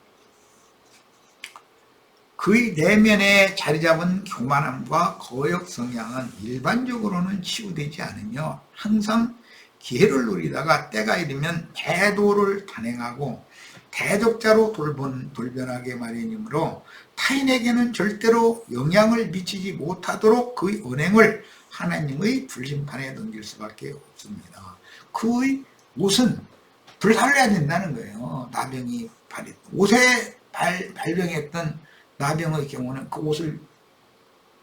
그의 내면에 자리 잡은 교만함과 거역 성향은 일반적으로는 치유되지 않으며 항상 기회를 노리다가 때가 이르면 대도를 단행하고 대적자로 돌변하게 마련이므로 타인에게는 절대로 영향을 미치지 못하도록 그의 언행을 하나님의 불심판에 넘길 수밖에 없습니다. 그의 옷은 불살려야 된다는 거예요. 나병이 옷에 발병했던 나병의 경우는 그 옷을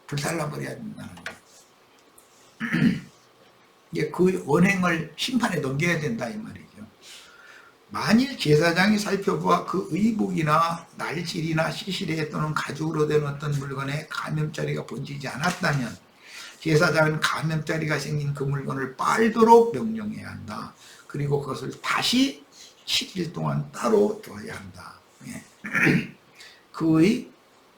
불살라버려야 된다는 거예요. 이제 그 언행을 심판에 넘겨야 된다 이 말이죠. 만일 제사장이 살펴보아 그 의복이나 날실이나 시실에 또는 가죽으로 된 어떤 물건에 감염자리가 번지지 않았다면 제사장은 감염자리가 생긴 그 물건을 빨도록 명령해야 한다. 그리고 그것을 다시 7일 동안 따로 둬야 한다. 예. 그의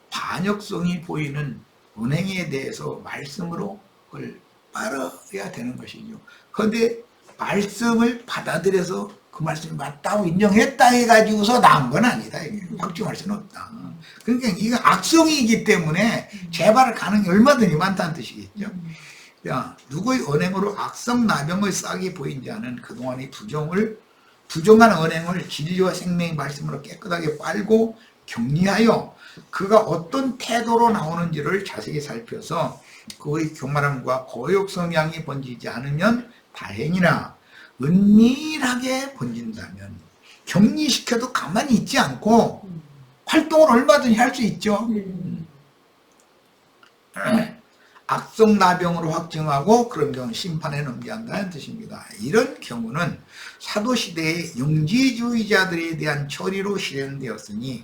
반역성이 보이는 언행에 대해서 말씀으로 그걸 빨아야 되는 것이죠. 그런데 말씀을 받아들여서 그 말씀이 맞다고 인정했다 해가지고서 나은 건 아니다. 이게 확증할 수는 없다. 그러니까 이거 악성이기 때문에 재발 가능이 얼마든지 많다는 뜻이겠죠. 야, 누구의 언행으로 악성 나병의 싹이 보인 자는 그동안의 부정한 언행을 진리와 생명의 말씀으로 깨끗하게 빨고 격리하여 그가 어떤 태도로 나오는지를 자세히 살펴서 그의 교만함과 거욕 성향이 번지지 않으면 다행이나 은밀하게 번진다면 격리시켜도 가만히 있지 않고 활동을 얼마든지 할 수 있죠. 악성 나병으로 확증하고 그런 경우는 심판에 넘겨한다는 뜻입니다. 이런 경우는 사도시대의 영지주의자들에 대한 처리로 실현되었으니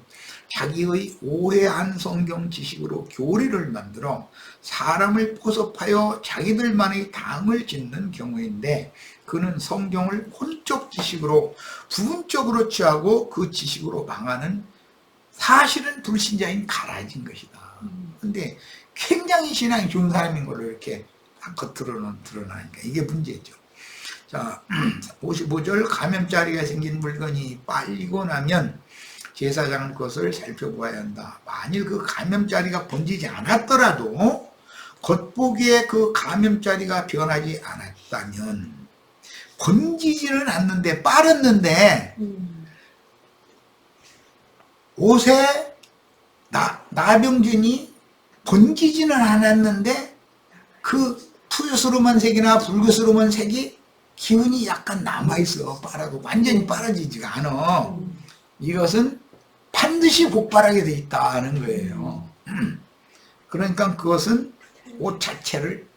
자기의 오해한 성경 지식으로 교리를 만들어 사람을 포섭하여 자기들만의 당을 짓는 경우인데 그는 성경을 혼적 지식으로 부분적으로 취하고 그 지식으로 망하는 사실은 불신자인 가라진 것이다. 근데 굉장히 신앙이 좋은 사람인 걸로 이렇게 겉으로는 드러나니까 이게 문제죠. 자, 55절 감염자리가 생긴 물건이 빨리고 나면 제사장은 그것을 살펴보아야 한다. 만일 그 감염자리가 번지지 않았더라도 겉보기에 그 감염자리가 변하지 않았다면 번지지는 않는데 빠졌는데 옷에 나병균이 번지지는 않았는데 그 푸르스름한 색이나 붉으스름한 색이 기운이 약간 남아있어. 빨아도 완전히 빨아지지가 않아. 이것은 반드시 복발하게 돼 있다는 거예요. 그러니까 그것은 옷 자체를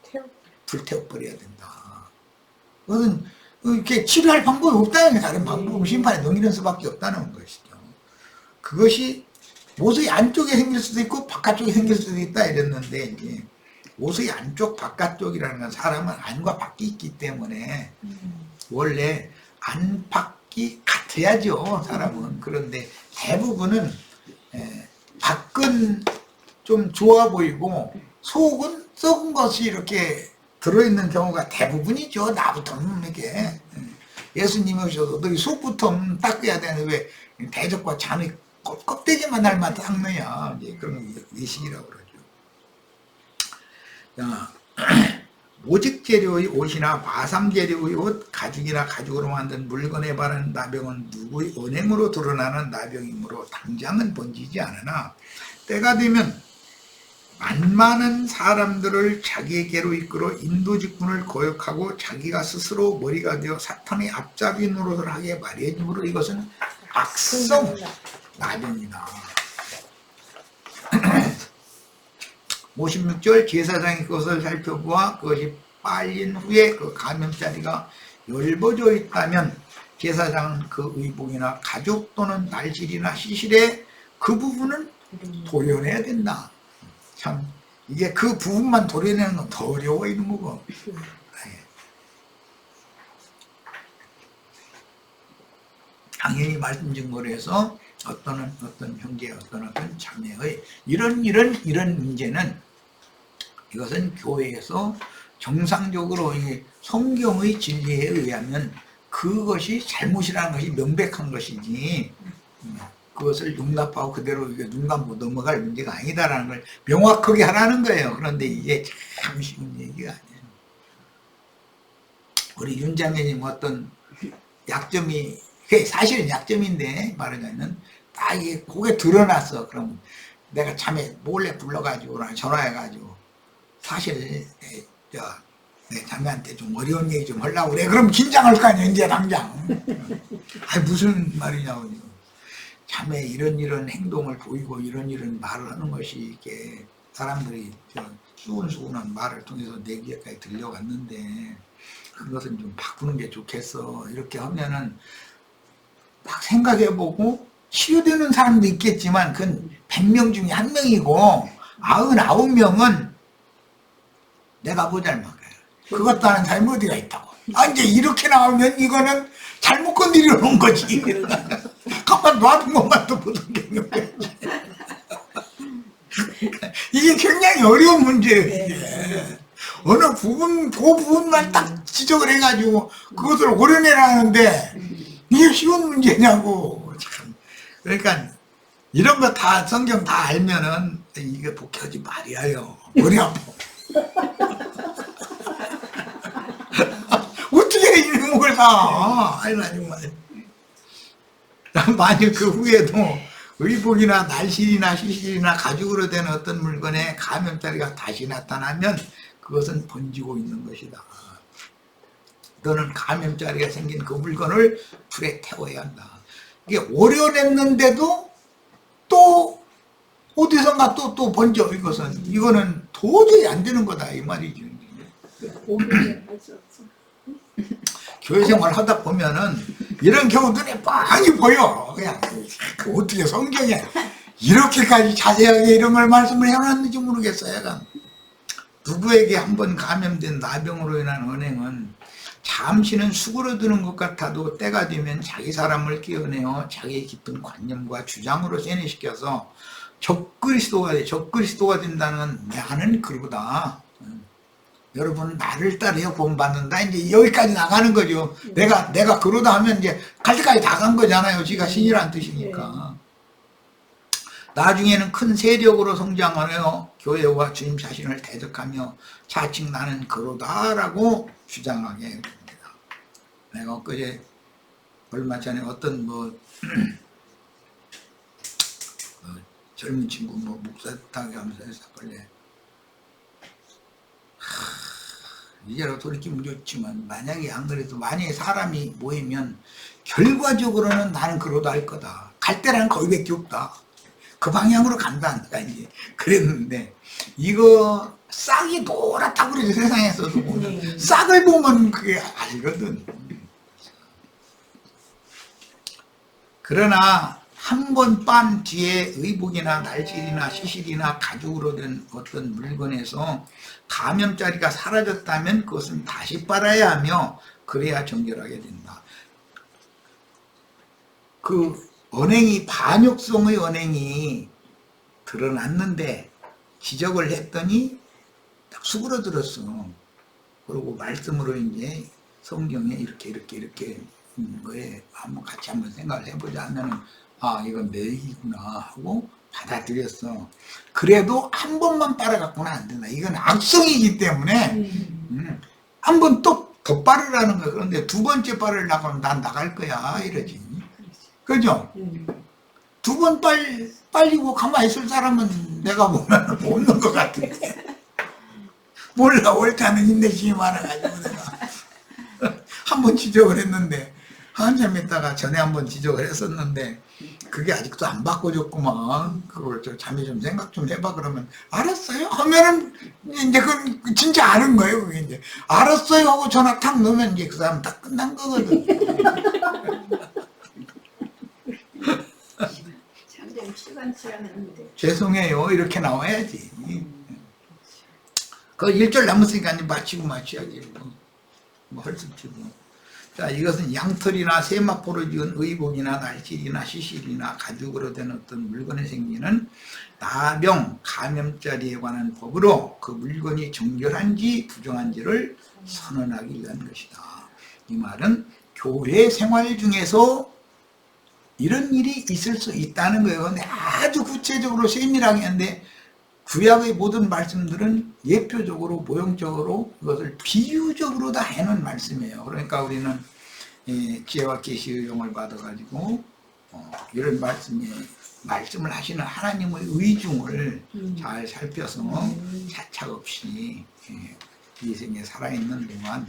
불태워버려야 된다. 그것은 이렇게 치료할 방법이 없다는 다른 방법은 심판에 넘기는 수밖에 없다는 것이죠. 그것이 옷의 안쪽에 생길 수도 있고 바깥쪽에 생길 수도 있다 이랬는데 이제 옷의 안쪽 바깥쪽이라는 건 사람은 안과 밖이 있기 때문에 원래 안팎이 같아야죠 사람은. 그런데 대부분은 밖은 좀 좋아 보이고 속은 썩은 것이 이렇게 들어있는 경우가 대부분이죠. 나부터는 이렇게 예수님이 오셔도 너희 속부터 닦아야 되는데 왜 대적과 잔의 껍데기만 닮아 닦느냐 이제 그런 의식이라고 그러죠. 자, 모직 재료의 옷이나 마삼 재료의 옷, 가죽이나 가죽으로 만든 물건에 바른 나병은 누구의 언행으로 드러나는 나병이므로 당장은 번지지 않으나 때가 되면 만만한 사람들을 자기에게로 이끌어 인도직군을 거역하고 자기가 스스로 머리가 되어 사탄의 앞잡이 노릇을 하게 마련이므로 이것은 악성 나병이다. 56절 제사장이 그것을 살펴보아 그것이 빨린 후에 그 감염자리가 열버져 있다면 제사장은 그 의복이나 가죽 또는 날실이나 시실에 그 부분은 도려내야 된다. 참 이게 그 부분만 도려내는 건 더 어려워 이런 거고. 당연히 말씀 증거를 해서 어떤 형제 어떤 자매의 이런 문제는 이것은 교회에서 정상적으로 성경의 진리에 의하면 그것이 잘못이라는 것이 명백한 것이지 그것을 용납하고 그대로 눈 감고 넘어갈 문제가 아니다라는 걸 명확하게 하라는 거예요. 그런데 이게 참 쉬운 얘기가 아니에요. 우리 윤자매님 어떤 약점이 사실은 약점인데 말하자면 딱 이게 고개 드러났어. 그럼 내가 자매 몰래 불러가지고 전화해가지고 사실 내 자매한테 좀 어려운 얘기 좀 하려고 그래. 그럼 긴장할 거 아니야 이제 당장. 아니 무슨 말이냐고. 자매 이런 행동을 보이고 이런 말을 하는 것이 이게 사람들이 수근수근한 말을 통해서 내 귀에까지 들려왔는데 그것은 좀 바꾸는 게 좋겠어. 이렇게 하면은 막 생각해보고 치유되는 사람도 있겠지만 그건 100명 중에 1명이고 99명은 내가 모자란 거야. 그것도 하는 사람이 어디가 있다고. 아, 이제 이렇게 나오면 이거는 잘못 건드려 놓은 거지. 가만 놔둔 것만 또 보던 거지. 이게 굉장히 어려운 문제예요, 이게. 어느 부분, 그 부분만 딱 지적을 해가지고 그것을 오려내라는데 이게 쉬운 문제냐고. 참. 그러니까 이런 거 다 성경 다 알면은 이게 복해하지 말이야요. 머리 아파. 어떻게 이 목을 사? 아니, 정말. 만일 그 후에도 의복이나 날실이나 시실이나 가죽으로 된 어떤 물건에 감염자리가 다시 나타나면 그것은 번지고 있는 것이다. 너는 감염자리가 생긴 그 물건을 불에 태워야 한다. 이게 오려냈는데도 또 어디선가 또 번져. 이거는 도저히 안 되는 거다 이 말이죠. 교회 생활 하다 보면은 이런 경우 눈에 뻔히 보여. 그냥 어떻게 성경에 이렇게까지 자세하게 이런 걸 말씀을 해놨는지 모르겠어요. 약간. 누구에게 한번 감염된 나병으로 인한 언행은 잠시는 수그러드는 것 같아도 때가 되면 자기 사람을 끼어내어 자기의 깊은 관념과 주장으로 세뇌시켜서 적그리스도가 된다는 나는 그러다. 여러분 나를 따르여 본받는다. 이제 여기까지 나가는 거죠. 내가 그러다 하면 이제 갈 때까지 다 간 거잖아요. 지가 신이란 뜻이니까. 나중에는 큰 세력으로 성장하여 교회와 주님 자신을 대적하며 자칭 나는 그러다라고 주장하게 됩니다. 내가 엊그제 얼마 전에 어떤 젊은 친구 목사 당에 하면서 했을걸래. 이제라도 돌이키면 좋지만 만약에 안 그래도 만약에 사람이 모이면 결과적으로는 나는 그러다 할 거다. 갈 때는 거기밖에 없다. 그 방향으로 간다. 내가 이제 그랬는데 이거 싹이 노랗다고 그러죠. 세상에서도 보면 싹을 보면 그게 알거든. 그러나 한 번 빤 뒤에 의복이나 날실이나 시실이나 가죽으로 된 어떤 물건에서 감염자리가 사라졌다면 그것은 다시 빨아야 하며 그래야 정결하게 된다. 그 언행이 반역성의 언행이 드러났는데 지적을 했더니 딱 수그러들었어. 그리고 말씀으로 이제 성경에 이렇게 거에 한번 같이 한번 생각을 해보자 하면은 아 이건 내 얘기구나 하고 받아들였어. 그래도 한 번만 빨아갖고는 안 된다. 이건 악성이기 때문에 한 번 또 더 빨으라는 거야. 그런데 두 번째 빨으려고 하면 난 나갈 거야 이러지. 그죠? 두 번 빨리고 가만히 있을 사람은 내가 보면 없는 것 같은데. 몰라, 옳다는 인내심이 많아가지고 내가. 한 번 지적을 했는데, 한참 있다가 전에 한 번 지적을 했었는데, 그게 아직도 안 바꿔줬구만. 그걸 자매 좀 생각 좀 해봐. 그러면, 알았어요? 하면은, 이제 그건 진짜 아는 거예요. 그게 이제. 알았어요? 하고 전화 탁 넣으면 이제 그 사람 다 끝난 거거든. 죄송해요. 이렇게 나와야지. 그 1절 남았으니까 이제 마치야지. 헐떡지 뭐. 자, 이것은 양털이나 세마포로 지은 의복이나 날실이나 시실이나 가죽으로 된 어떤 물건에 생기는 나병, 감염자리에 관한 법으로 그 물건이 정결한지 부정한지를 선언하기 위한 것이다. 이 말은 교회 생활 중에서 이런 일이 있을 수 있다는 거예요. 근데 아주 구체적으로 세밀하게 하는데 구약의 모든 말씀들은 예표적으로 모형적으로 그것을 비유적으로 다 해놓은 말씀이에요. 그러니까 우리는 지혜와 계시의 영을 받아가지고 이런 말씀을 하시는 하나님의 의중을 잘 살펴서 차차없이 이 생에 살아있는 동안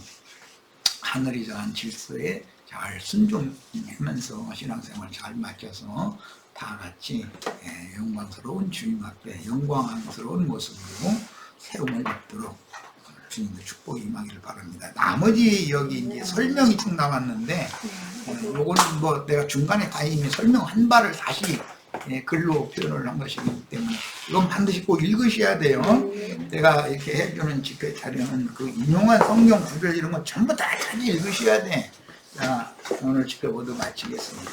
하늘이 정한 질서에 잘 순종하면서 신앙생활 잘 맡겨서 다 같이 영광스러운 주님 앞에 영광스러운 모습으로 세움을 입도록 주님의 축복이 임하기를 바랍니다. 나머지 여기 이제 설명이 쭉 나왔는데 요거는 뭐 내가 중간에 다 이미 설명한 바를 다시 글로 표현을 한 것이기 때문에 이건 반드시 꼭 읽으셔야 돼요. 내가 이렇게 해주는 집회 자료는 그 인용한 성경 구절 이런 거 전부 다 읽으셔야 돼. 자, 오늘 집회 모두 마치겠습니다.